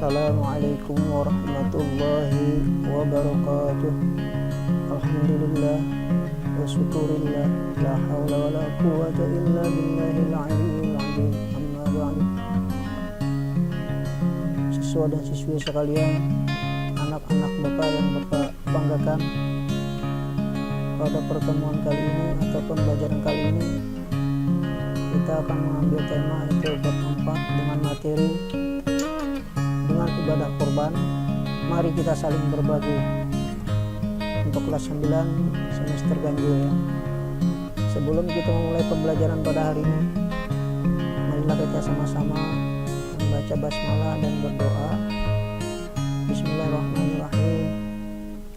Assalamualaikum warahmatullahi wabarakatuh. Alhamdulillah wa syukurillah, la hawla wa la quwwata illa billahil aliyyil azim. Amma ba'du. Siswa dan siswi sekalian, anak-anak Bapak yang Bapak banggakan, pada pertemuan kali ini atau pembelajaran kali ini kita akan mengambil tema itu bab 4 dengan materi dengan ibadah korban. Mari kita saling berbagi. Untuk kelas 9 semester ganjil ya. Sebelum kita memulai pembelajaran pada hari ini, marilah kita sama-sama membaca basmalah dan berdoa. Bismillahirrahmanirrahim.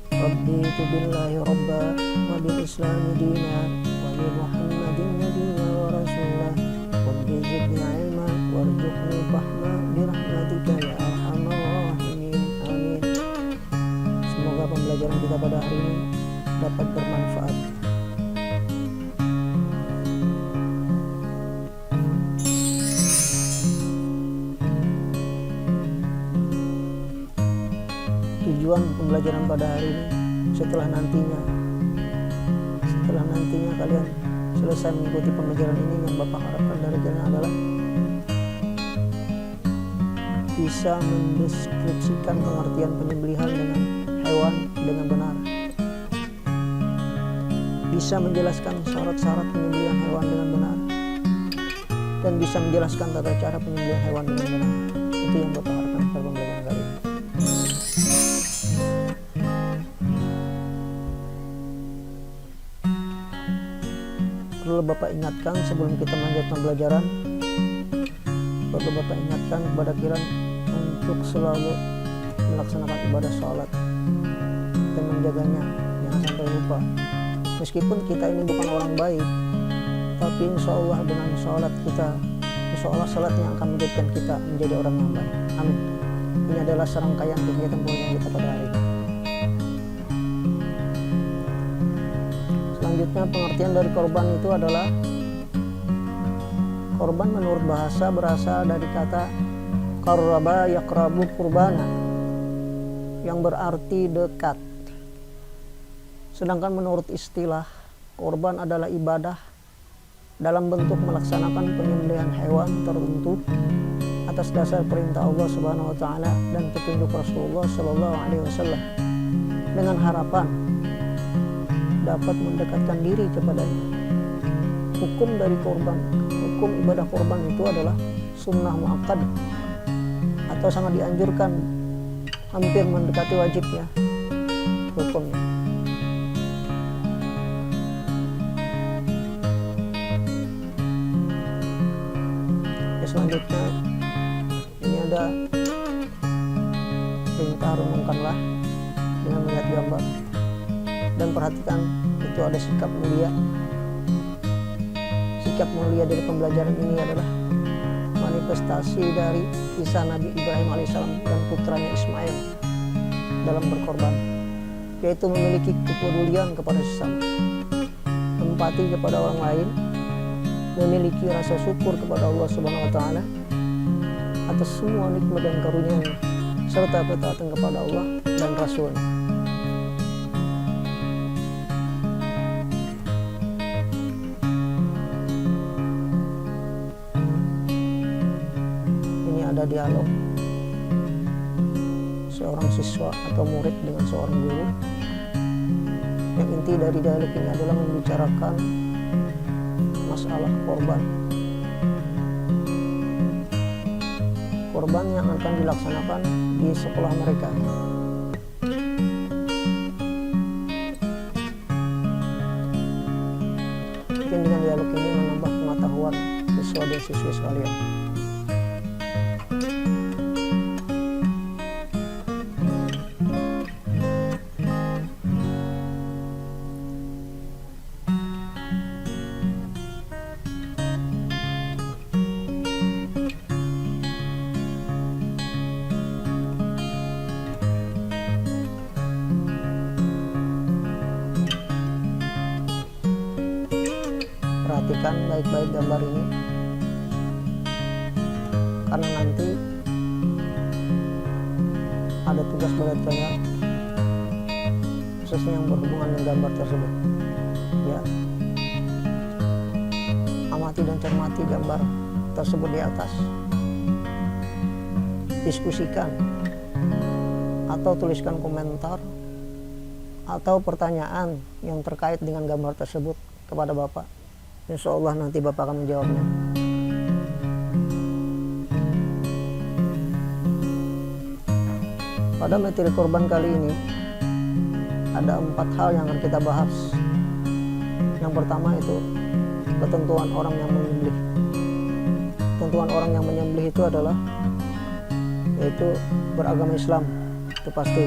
Rabbi billahi robba wa bil islami dina wa bi muhammadin nabiyya wa rasulah Rabbi zidni ilma warzuqni fahma birahmatika ya arhamar rahimin. Amin. Semoga pembelajaran kita pada hari ini dapat bermanfaat. Tujuan pembelajaran pada hari ini, setelah nantinya kalian selesai mengikuti pembelajaran ini, yang Bapak harapkan dari kalian adalah bisa mendeskripsikan pengertian penyembelihan dengan hewan dengan benar, bisa menjelaskan syarat-syarat penyembelihan hewan dengan benar, dan bisa menjelaskan tata cara penyembelihan hewan dengan benar. Itu yang Bapak harapkan pada pembelajaran kali ini. Perlu Bapak ingatkan sebelum kita melanjutkan pembelajaran, perlu Bapak ingatkan kepada kalian untuk selalu melaksanakan ibadah sholat dan menjaganya, jangan sampai lupa. Meskipun kita ini bukan orang baik, tapi insya Allah dengan sholat kita, insya Allah sholat yang akan menjadikan kita menjadi orang yang baik. Amin. Ini adalah serangkaian kegiatan pembelajaran kita pada hari ini. Selanjutnya, pengertian dari korban itu adalah, korban menurut bahasa berasal dari kata qarraba yaqrabu qurbana, yang berarti dekat. Sedangkan menurut istilah, korban adalah ibadah dalam bentuk melaksanakan penyembelihan hewan tertentu atas dasar perintah Allah Subhanahu wa taala dan petunjuk Rasulullah sallallahu alaihi wasallam, dengan harapan dapat mendekatkan diri kepadanya. Hukum dari korban, hukum ibadah korban itu adalah sunnah muakkad, atau sangat dianjurkan, hampir mendekati wajibnya hukumnya. Selanjutnya ini ada perintah renungkanlah dengan melihat gambar dan perhatikan, itu ada sikap mulia. Sikap mulia dari pembelajaran ini adalah manifestasi dari kisah Nabi Ibrahim alaihissalam dan putranya Ismail dalam berkorban, yaitu memiliki kepedulian kepada sesama, empati kepada orang lain, memiliki rasa syukur kepada Allah Subhanahu wa taala atas semua nikmat dan karunia-Nya, serta ketaatan kepada Allah dan Rasul-Nya. Ini ada dialog seorang siswa atau murid dengan seorang guru. Yang inti dari dialog ini adalah membicarakan masalah korban yang akan dilaksanakan di sekolah mereka. Mungkin dengan dialog ini menambah pengetahuan siswa dan siswi sekalian. Perhatikan baik-baik gambar ini, karena nanti ada tugas berat saya, khususnya yang berhubungan dengan gambar tersebut. Ya, amati dan cermati gambar tersebut di atas, diskusikan atau tuliskan komentar atau pertanyaan yang terkait dengan gambar tersebut kepada Bapak. Insya Allah nanti Bapak akan menjawabnya. Pada materi korban kali ini ada 4 hal yang akan kita bahas. Yang pertama itu ketentuan orang yang menyembelih. Ketentuan orang yang menyembelih itu adalah yaitu beragama Islam, itu pasti.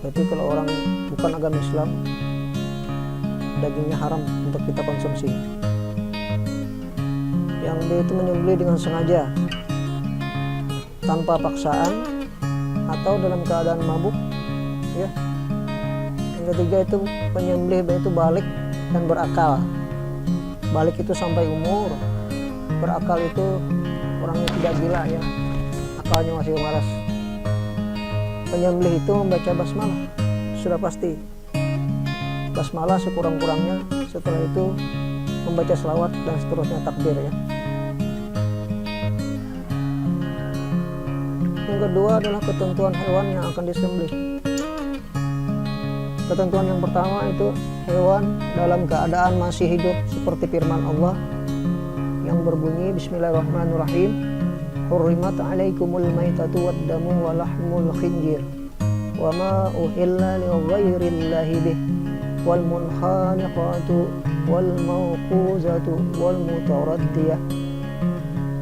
Jadi kalau orang bukan agama Islam, dagingnya haram untuk kita konsumsi. Yang dia itu menyembelih dengan sengaja, tanpa paksaan atau dalam keadaan mabuk, ya. Yang ketiga itu penyembelih itu balik dan berakal. Balik itu sampai umur, berakal itu orangnya tidak gila, ya, akalnya masih waras. Penyembelih itu membaca basmalah, sudah pasti. Basmalah sekurang-kurangnya, setelah itu membaca selawat dan seterusnya, takbir, ya. Yang kedua adalah ketentuan hewan yang akan disembelih. Ketentuan yang pertama itu hewan dalam keadaan masih hidup, seperti firman Allah yang berbunyi Bismillahirrahmanirrahim, Hurrimat alaikumul maitatu waddamu wa lahmul khinjir wa ma uhilla li ghairillahi bih wal munkhaniqatu wal mawquzatu wal mutaraddiyah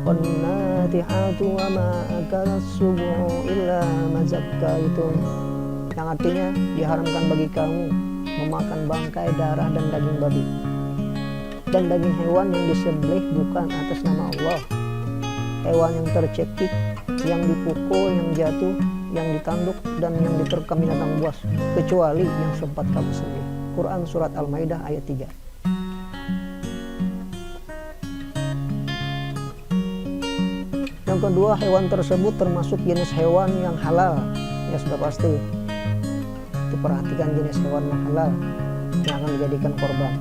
wan natihatu wa ma akala as-subu'u illa ma zakkaitum, yang artinya diharamkan bagi kamu memakan bangkai, darah dan daging babi dan daging hewan yang disembelih bukan atas nama Allah, hewan yang tercekik, yang dipukul, yang jatuh, yang ditanduk dan yang diterkam binatang buas, kecuali yang sempat kamu sembelih. Quran surat Al-Maidah ayat 3. Yang kedua, hewan tersebut termasuk jenis hewan yang halal, ya sudah pasti. Itu perhatikan jenis hewan yang halal yang akan dijadikan korban.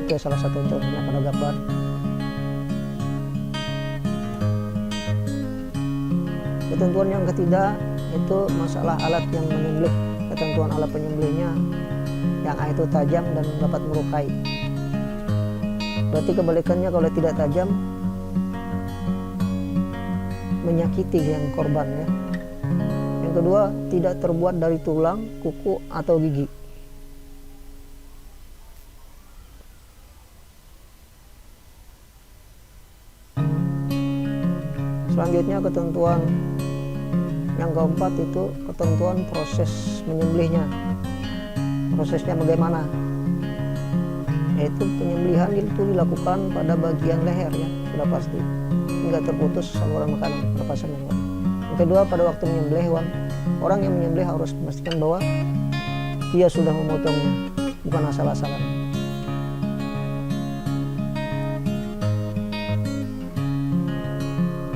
Itu salah satu contohnya pada gambar. Ketentuan yang ketiga itu masalah alat yang menyembelih. Ketentuan alat penyembelihnya yang itu tajam dan dapat melukai. Berarti kebalikannya, kalau tidak tajam menyakiti yang korban, ya. Yang kedua, tidak terbuat dari tulang, kuku atau gigi. Selanjutnya ketentuan yang keempat itu ketentuan proses menyembelihnya. Prosesnya bagaimana? Yaitu penyembelihan itu dilakukan pada bagian leher, ya, sudah pasti, hingga terputus saluran makanan pernapasan hewan. Yang kedua, pada waktu menyembelih hewan, orang yang menyembelih harus memastikan bahwa dia sudah memotongnya, bukan asal-asalan.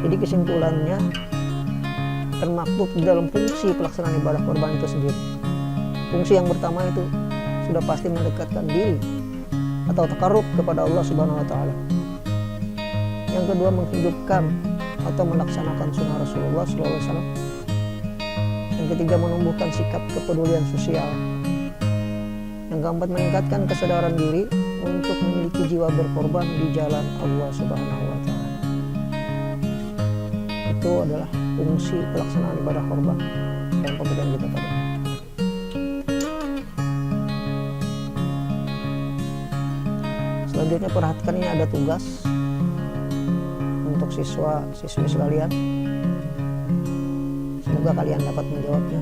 Jadi kesimpulannya termaktub di dalam fungsi pelaksanaan ibadah korban itu sendiri. Fungsi yang pertama itu sudah pasti mendekatkan diri atau takarrub kepada Allah Subhanahu wa taala. Yang kedua, menghidupkan atau melaksanakan sunnah Rasulullah SAW. Yang ketiga, menumbuhkan sikap kepedulian sosial. Yang keempat, meningkatkan kesadaran diri untuk memiliki jiwa berkorban di jalan Allah Subhanahu wa taala. Itu adalah fungsi pelaksanaan ibadah korban dan pemberian kita pada. Selanjutnya, perhatikan, ini ada tugas untuk siswa-siswi sekalian. Semoga kalian dapat menjawabnya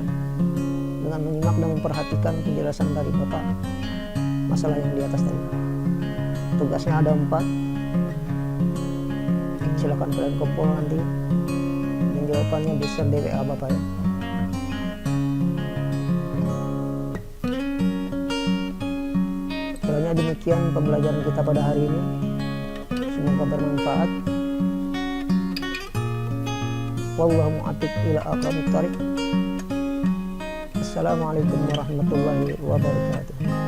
dengan menyimak dan memperhatikan penjelasan dari Bapak masalah yang di atas tadi. Tugasnya ada 4. Silakan kalian kumpul nanti. Jawabannya bisa di WA Bapak, ya. Kiranya demikian pembelajaran kita pada hari ini. Semoga bermanfaat. wallahu mu'afiq ila aqwamit thariq. Assalamualaikum warahmatullahi wabarakatuh.